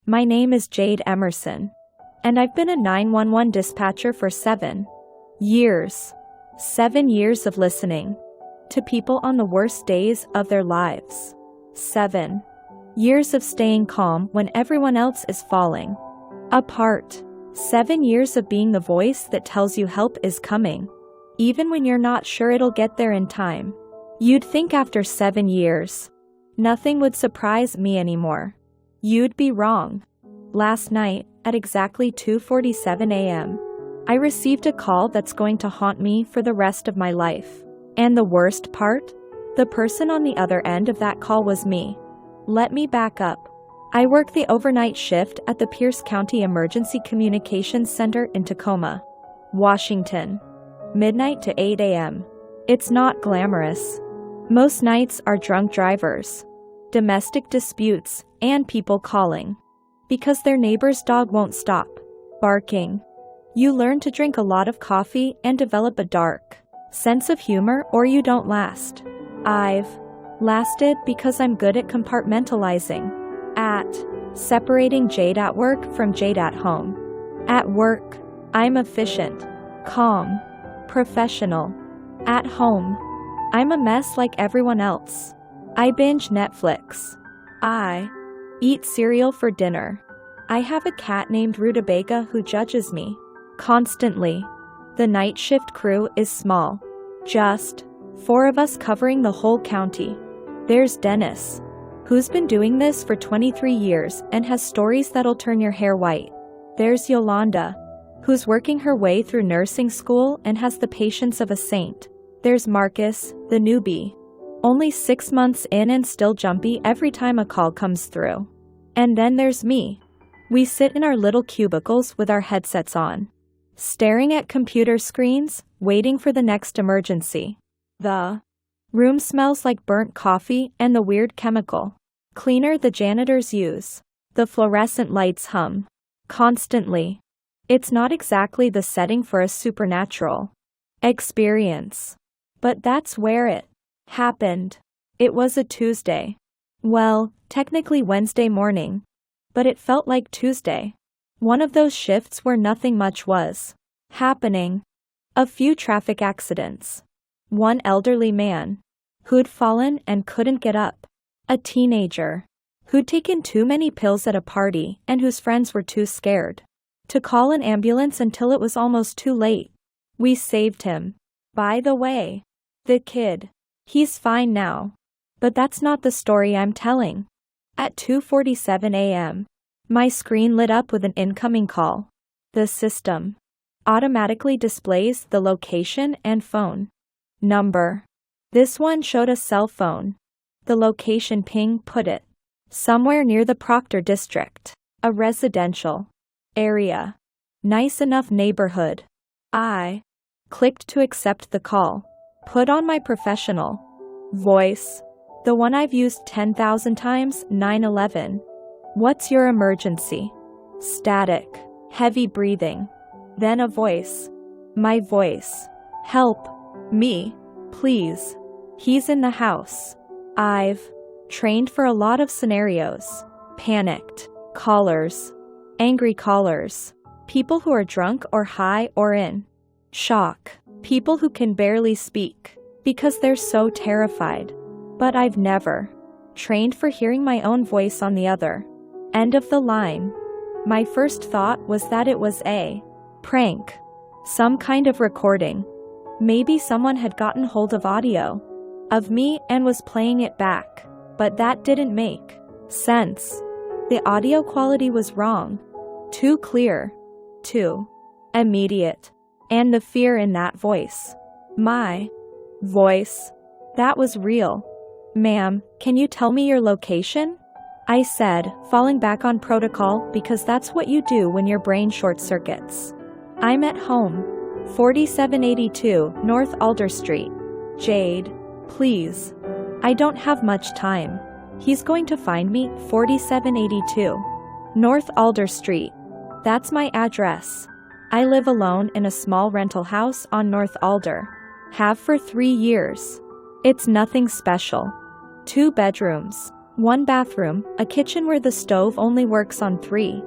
My name is Jade Emerson, and I've been a 911 dispatcher for 7 years. 7 years of listening to people on the worst days of their lives. 7 years of staying calm when everyone else is falling apart. 7 years of being the voice that tells you help is coming, even when you're not sure it'll get there in time. You'd think after 7 years, nothing would surprise me anymore. You'd be wrong. Last night, at exactly 2:47 a.m., I received a call that's going to haunt me for the rest of my life. And the worst part? The person on the other end of that call was me. Let me back up. I work the overnight shift at the Pierce County Emergency Communications Center in Tacoma, Washington. Midnight to 8 a.m. It's not glamorous. Most nights are drunk drivers, domestic disputes, and people calling because their neighbor's dog won't stop barking. You learn to drink a lot of coffee and develop a dark sense of humor, or you don't last. I've lasted because I'm good at compartmentalizing, at separating Jade at work from Jade at home. At work, I'm efficient, calm, professional. At home, I'm a mess like everyone else. I binge Netflix. I eat cereal for dinner. I have a cat named Rutabaga who judges me constantly. The night shift crew is small. Just 4 of us covering the whole county. There's Dennis, who's been doing this for 23 years and has stories that'll turn your hair white. There's Yolanda, who's working her way through nursing school and has the patience of a saint. There's Marcus, the newbie, only 6 months in and still jumpy every time a call comes through. And then there's me. We sit in our little cubicles with our headsets on, staring at computer screens, waiting for the next emergency. The room smells like burnt coffee and the weird chemical cleaner the janitors use. The fluorescent lights hum constantly. It's not exactly the setting for a supernatural experience, but that's where it happened. It was a Tuesday. Well, technically Wednesday morning, but it felt like Tuesday. One of those shifts where nothing much was happening. A few traffic accidents. One elderly man who'd fallen and couldn't get up. A teenager who'd taken too many pills at a party and whose friends were too scared to call an ambulance until it was almost too late. We saved him. By the way, the kid, he's fine now. But that's not the story I'm telling. At 2:47 a.m., my screen lit up with an incoming call. The system automatically displays the location and phone number. This one showed a cell phone. The location ping put it somewhere near the Proctor district, a residential area. Nice enough neighborhood. I clicked to accept the call. Put on my professional voice, the one I've used 10,000 times. 911. What's your emergency? Static. Heavy breathing. Then a voice. My voice. Help me, please. He's in the house. I've trained for a lot of scenarios. Panicked callers. Angry callers. People who are drunk or high or in shock. People who can barely speak because they're so terrified. But I've never trained for hearing my own voice on the other end of the line. My first thought was that it was a prank. Some kind of recording. Maybe someone had gotten hold of audio of me and was playing it back. But that didn't make sense. The audio quality was wrong. Too clear. Too immediate. And the fear in that voice. My voice. That was real. Ma'am, can you tell me your location? I said, falling back on protocol because that's what you do when your brain short circuits. I'm at home. 4782 North Alder Street. Jade, please. I don't have much time. He's going to find me. 4782 North Alder Street. That's my address. I live alone in a small rental house on North Alder. Have for 3 years. It's nothing special. 2 bedrooms. One bathroom, a kitchen where the stove only works on 3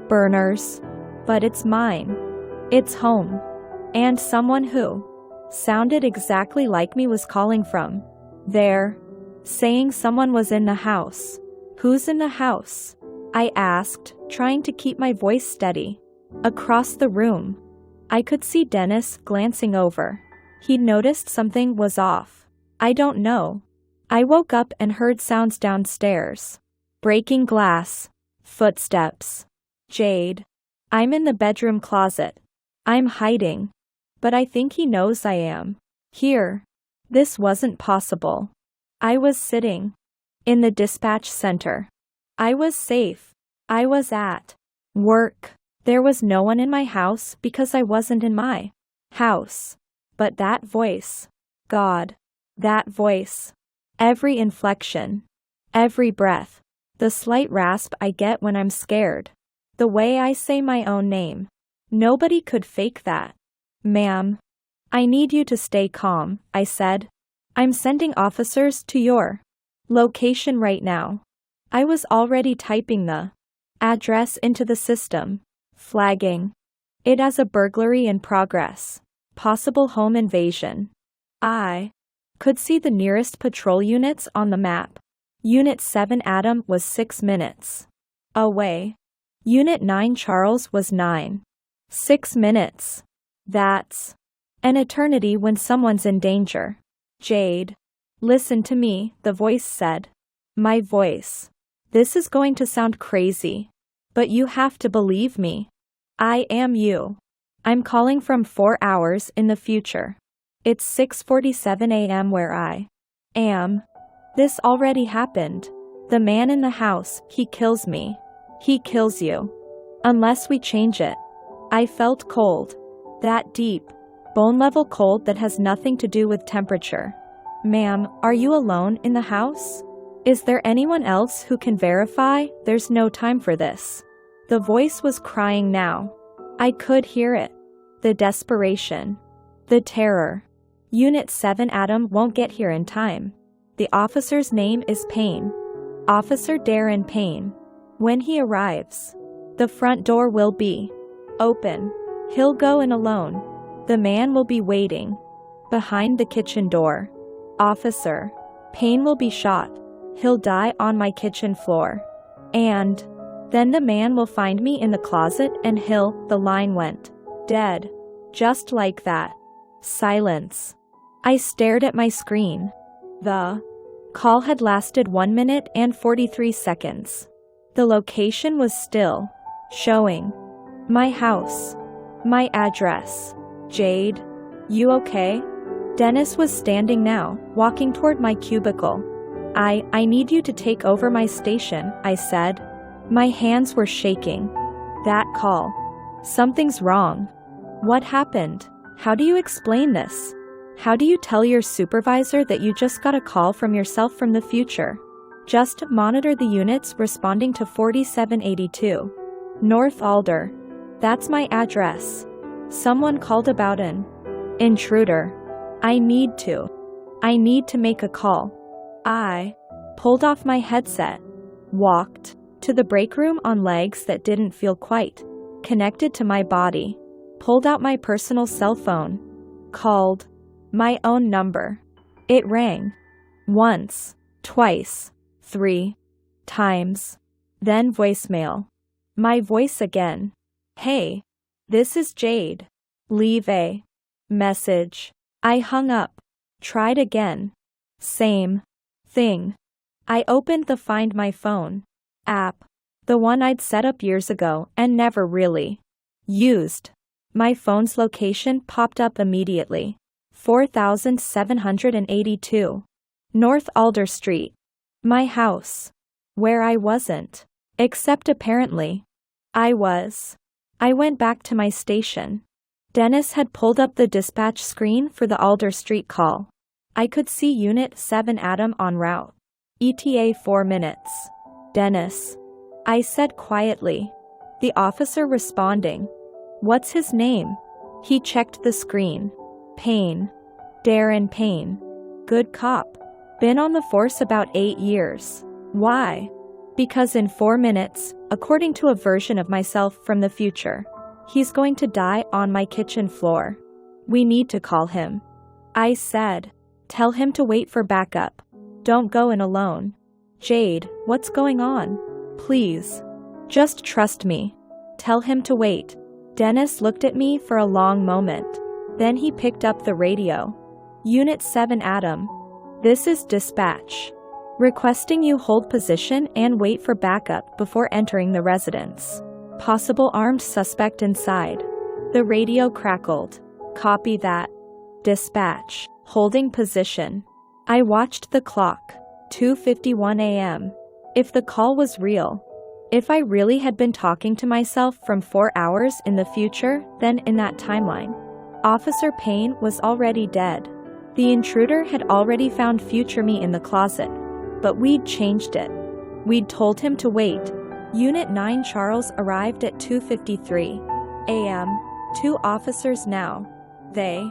burners. But it's mine. It's home. And someone who sounded exactly like me was calling from there, saying someone was in the house. Who's in the house? I asked, trying to keep my voice steady. Across the room, I could see Dennis glancing over. He noticed something was off. I don't know. I woke up and heard sounds downstairs. Breaking glass. Footsteps. Jade. I'm in the bedroom closet. I'm hiding. But I think he knows I am here. This wasn't possible. I was sitting in the dispatch center. I was safe. I was at work. There was no one in my house because I wasn't in my house. But that voice. God. That voice. Every inflection. Every breath. The slight rasp I get when I'm scared. The way I say my own name. Nobody could fake that. Ma'am. I need you to stay calm, I said. I'm sending officers to your location right now. I was already typing the address into the system, flagging it as a burglary in progress. Possible home invasion. I could see the nearest patrol units on the map. Unit 7 Adam was 6 minutes away. Unit 9 Charles was 6 minutes. That's an eternity when someone's in danger. Jade. Listen to me, the voice said. My voice. This is going to sound crazy. But you have to believe me. I am you. I'm calling from 4 hours in the future. It's 6:47 a.m. where I am. This already happened. The man in the house, he kills me. He kills you. Unless we change it. I felt cold. That deep, bone-level cold that has nothing to do with temperature. Ma'am, are you alone in the house? Is there anyone else who can verify? There's no time for this. The voice was crying now. I could hear it. The desperation. The terror. Unit 7 Adam won't get here in time. The officer's name is Payne. Officer Darren Payne. When he arrives, the front door will be open. He'll go in alone. The man will be waiting behind the kitchen door. Officer Payne will be shot. He'll die on my kitchen floor. And then the man will find me in the closet and the line went dead. Just like that. Silence. I stared at my screen. The call had lasted 1 minute and 43 seconds. The location was still showing. My house. My address. Jade. You okay? Dennis was standing now, walking toward my cubicle. I need you to take over my station, I said. My hands were shaking. That call. Something's wrong. What happened? How do you explain this? How do you tell your supervisor that you just got a call from yourself from the future? Just monitor the units responding to 4782. North Alder. That's my address. Someone called about an intruder. I need to make a call. I pulled off my headset, walked to the break room on legs that didn't feel quite connected to my body, pulled out my personal cell phone, called my own number. It rang. Once, twice, 3 times. Then voicemail. My voice again. Hey, this is Jade. Leave a message. I hung up. Tried again. Same thing. I opened the Find My Phone app. The one I'd set up years ago and never really used. My phone's location popped up immediately. 4782. North Alder Street. My house. Where I wasn't. Except apparently. I was. I went back to my station. Dennis had pulled up the dispatch screen for the Alder Street call. I could see Unit 7 Adam en route. ETA 4 minutes. Dennis. I said quietly. The officer responding. What's his name? He checked the screen. Payne. Darren Payne. Good cop. Been on the force about 8 years. Why? Because in 4 minutes, according to a version of myself from the future, he's going to die on my kitchen floor. We need to call him. I said. Tell him to wait for backup. Don't go in alone. Jade, what's going on? Please. Just trust me. Tell him to wait. Dennis looked at me for a long moment. Then he picked up the radio. Unit 7 Adam. This is dispatch. Requesting you hold position and wait for backup before entering the residence. Possible armed suspect inside. The radio crackled. Copy that. Dispatch. Holding position. I watched the clock. 2:51 a.m. If the call was real, if I really had been talking to myself from 4 hours in the future, then in that timeline, Officer Payne was already dead. The intruder had already found future me in the closet, but we'd changed it. We'd told him to wait. Unit 9 Charles arrived at 2:53 a.m. 2 officers now. They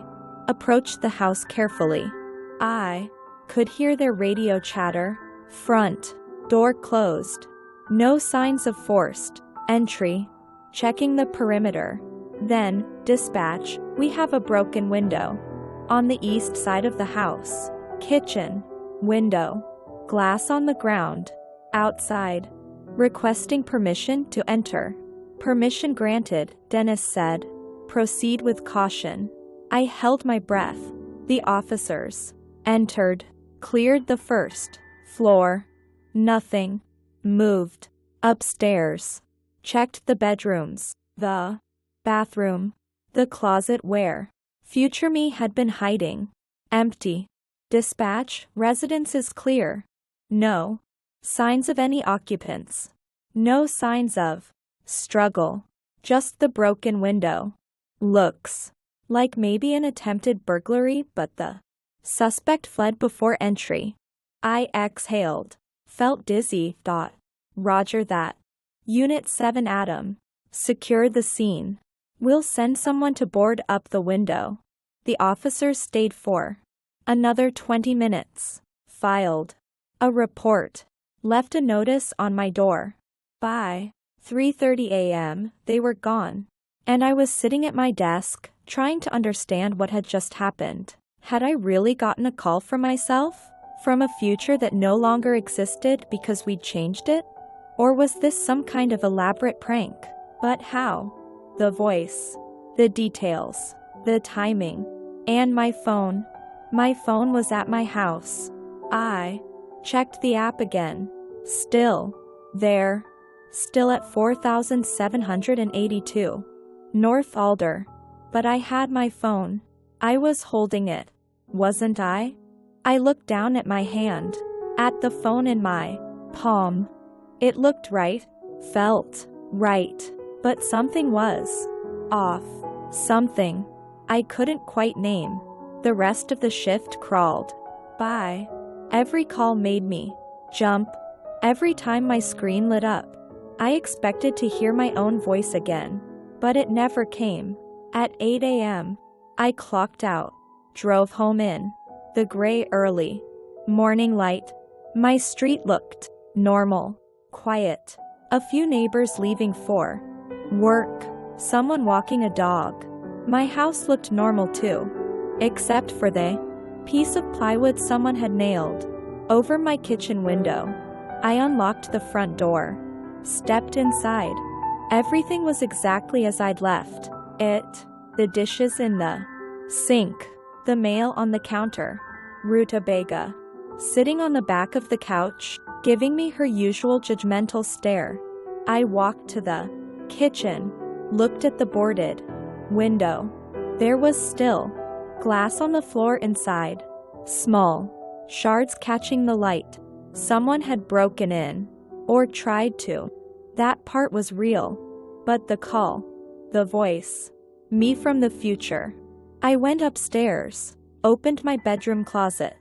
approached the house carefully. I could hear their radio chatter. Front door closed. No signs of forced entry. Checking the perimeter. Then, dispatch, we have a broken window. On the east side of the house. Kitchen. Window. Glass on the ground. Outside. Requesting permission to enter. Permission granted, Dennis said. Proceed with caution. I held my breath. The officers entered. Cleared the first floor. Nothing moved. Upstairs. Checked the bedrooms. The bathroom. The closet where future me had been hiding. Empty. Dispatch, residence is clear. No signs of any occupants. No signs of struggle. Just the broken window. Looks like maybe an attempted burglary, but the suspect fled before entry. I exhaled. Felt dizzy, thought. Roger that. Unit 7 Adam. Secure the scene. We'll send someone to board up the window. The officers stayed for another 20 minutes. Filed a report. Left a notice on my door. By 3:30 a.m., they were gone. And I was sitting at my desk, trying to understand what had just happened. Had I really gotten a call from myself? From a future that no longer existed because we'd changed it? Or was this some kind of elaborate prank? But how? The voice. The details. The timing. And my phone. My phone was at my house. I checked the app again. Still there. Still at 4782. North Alder. But I had my phone. I was holding it. Wasn't I? I looked down at my hand. At the phone in my palm. It looked right. Felt right. But something was off. Something I couldn't quite name. The rest of the shift crawled by. Every call made me jump. Every time my screen lit up, I expected to hear my own voice again. But it never came. At 8 a.m., I clocked out. Drove home in the gray early morning light. My street looked normal. Quiet. A few neighbors leaving for work. Someone walking a dog. My house looked normal too. Except for the piece of plywood someone had nailed over my kitchen window. I unlocked the front door. Stepped inside. Everything was exactly as I'd left it. The dishes in the sink. The mail on the counter. Rutabaga sitting on the back of the couch, giving me her usual judgmental stare. I walked to the kitchen. Looked at the boarded window. There was still glass on the floor inside. Small shards catching the light. Someone had broken in. Or tried to. That part was real. But the call. The voice. Me from the future. I went upstairs. Opened my bedroom closet.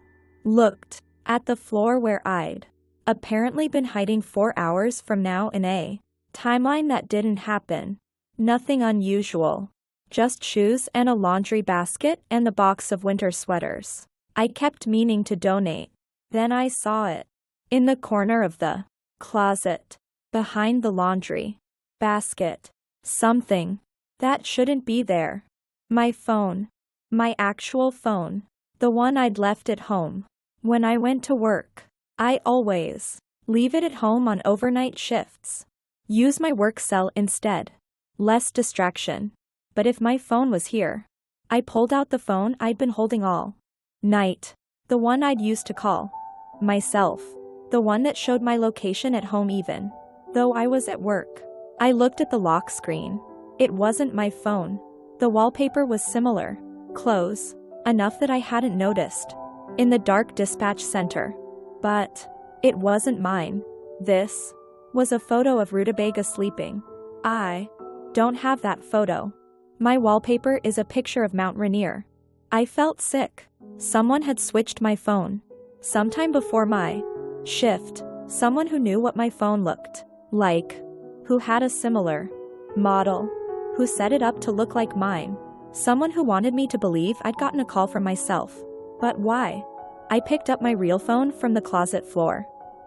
Looked at the floor where I'd apparently been hiding 4 hours from now in a timeline that didn't happen. Nothing unusual. Just shoes and a laundry basket and the box of winter sweaters I kept meaning to donate. Then I saw it. In the corner of the closet. Behind the laundry basket. Something that shouldn't be there. My phone. My actual phone. The one I'd left at home. When I went to work. I always leave it at home on overnight shifts. Use my work cell instead. Less distraction. But if my phone was here. I pulled out the phone I'd been holding all night. The one I'd used to call myself. The one that showed my location at home even though I was at work. I looked at the lock screen. It wasn't my phone. The wallpaper was similar. Close. Enough that I hadn't noticed. In the dark dispatch center. But it wasn't mine. This was a photo of Rutabaga sleeping. I don't have that photo. My wallpaper is a picture of Mount Rainier. I felt sick. Someone had switched my phone. Sometime before my shift. Someone who knew what my phone looked like. Who had a similar model. Who set it up to look like mine. Someone who wanted me to believe I'd gotten a call from myself. But why? I picked up my real phone from the closet floor.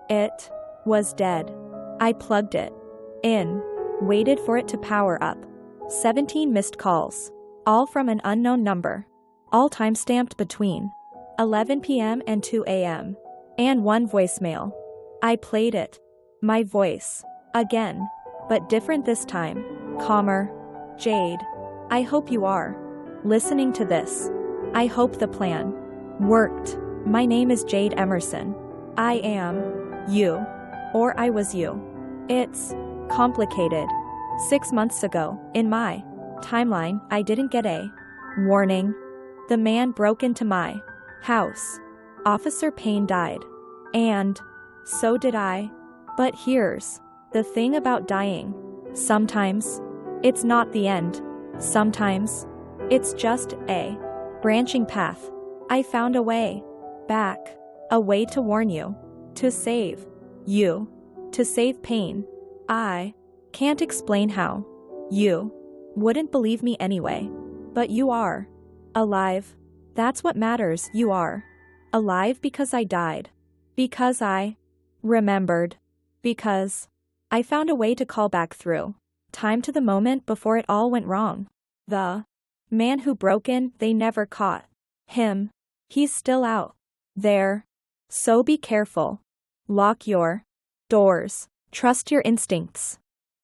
It was dead. I plugged it in. Waited for it to power up. 17 missed calls. All from an unknown number. All time-stamped between 11 p.m. and 2 a.m. And one voicemail. I played it. My voice. Again. But different this time. Calmer. Jade. I hope you are listening to this. I hope the plan worked. My name is Jade Emerson. I am you. Or I was you. It's complicated. 6 months ago, in my timeline, I didn't get a warning. The man broke into my house. Officer Payne died. And so did I. But here's the thing about dying. Sometimes it's not the end. Sometimes it's just a branching path. I found a way back. A way to warn you. To save you. To save Payne. I can't explain how. You wouldn't believe me anyway. But you are alive. That's what matters. You are alive because I died. Because I remembered. Because I found a way to call back through time to the moment before it all went wrong. The man who broke in, they never caught him. He's still out there. So be careful. Lock your doors. Trust your instincts.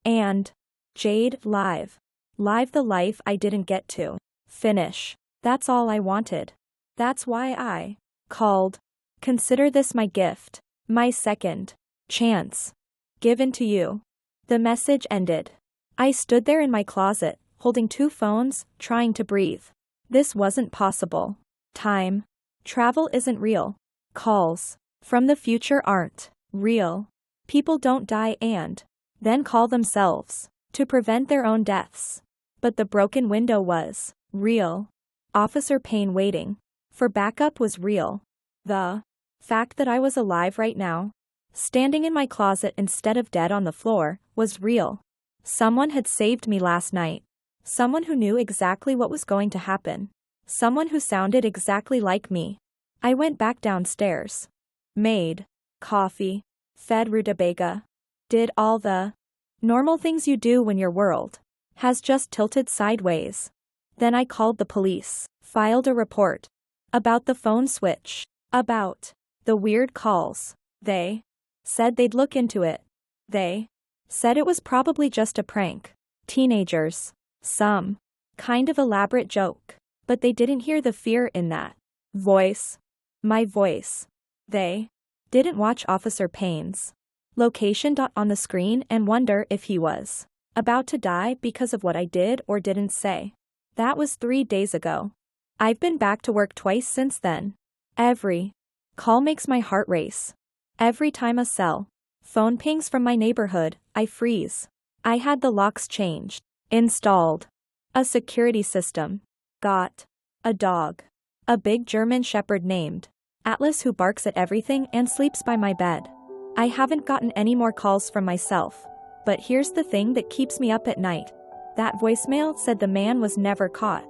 And Jade, live. Live the life I didn't get to finish. That's all I wanted. That's why I called. Consider this my gift. My second chance. Given to you. The message ended. I stood there in my closet, holding 2 phones, trying to breathe. This wasn't possible. Time travel isn't real. Calls from the future aren't real. People don't die and then call themselves to prevent their own deaths. But the broken window was real. Officer Payne waiting for backup was real. The fact that I was alive right now, standing in my closet instead of dead on the floor, was real. Someone had saved me last night. Someone who knew exactly what was going to happen. Someone who sounded exactly like me. I went back downstairs. Made coffee. Fed Rutabaga. Did all the normal things you do when your world has just tilted sideways. Then I called the police. Filed a report. About the phone switch. About the weird calls. They said they'd look into it. They said it was probably just a prank. Teenagers. Some kind of elaborate joke. But they didn't hear the fear in that voice. My voice. They didn't watch Officer Payne's location dot on the screen and wonder if he was about to die because of what I did or didn't say. That was 3 days ago. I've been back to work twice since then. Every call makes my heart race. Every time a cell phone pings from my neighborhood, I freeze. I had the locks changed. Installed a security system. Got a dog. A big German shepherd named Atlas who barks at everything and sleeps by my bed. I haven't gotten any more calls from myself. But here's the thing that keeps me up at night. That voicemail said the man was never caught.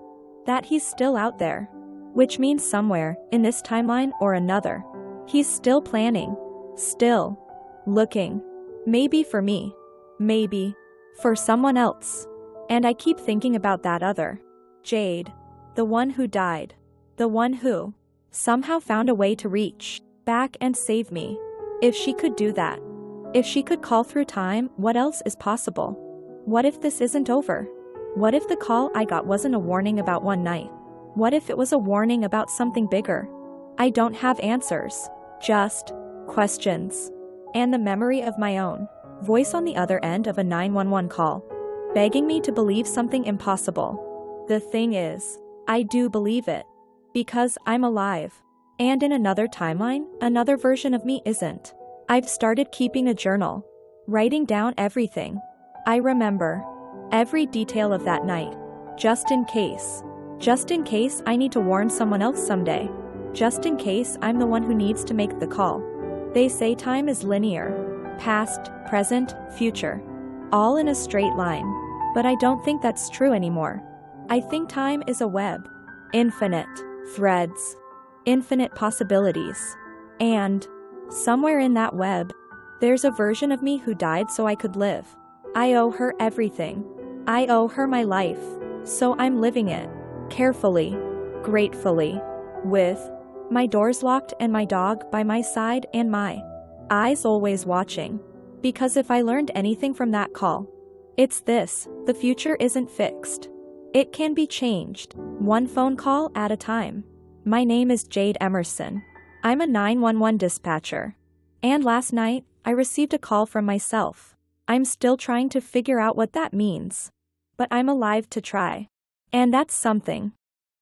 That he's still out there. Which means somewhere, in this timeline or another, he's still planning Still. Looking. Maybe for me. Maybe. For someone else. And I keep thinking about that other. Jade. The one who died. The one who somehow found a way to reach back and save me. If she could do that. If she could call through time, what else is possible? What if this isn't over? What if the call I got wasn't a warning about one night? What if it was a warning about something bigger? I don't have answers. Just questions. And the memory of my own voice on the other end of a 911 call, begging me to believe something impossible. The thing is, I do believe it. Because I'm alive. And in another timeline, another version of me isn't. I've started keeping a journal. Writing down everything. I remember. Every detail of that night. Just in case. Just in case I need to warn someone else someday. Just in case I'm the one who needs to make the call. They say time is linear. Past, present, future. All in a straight line. But I don't think that's true anymore. I think time is a web. Infinite threads. Infinite possibilities. And somewhere in that web, there's a version of me who died so I could live. I owe her everything. I owe her my life. So I'm living it. Carefully. Gratefully. With my doors locked and my dog by my side and my eyes always watching. Because if I learned anything from that call, it's this: the future isn't fixed. It can be changed, one phone call at a time. My name is Jade Emerson. I'm a 911 dispatcher. And last night, I received a call from myself. I'm still trying to figure out what that means. But I'm alive to try. And that's something.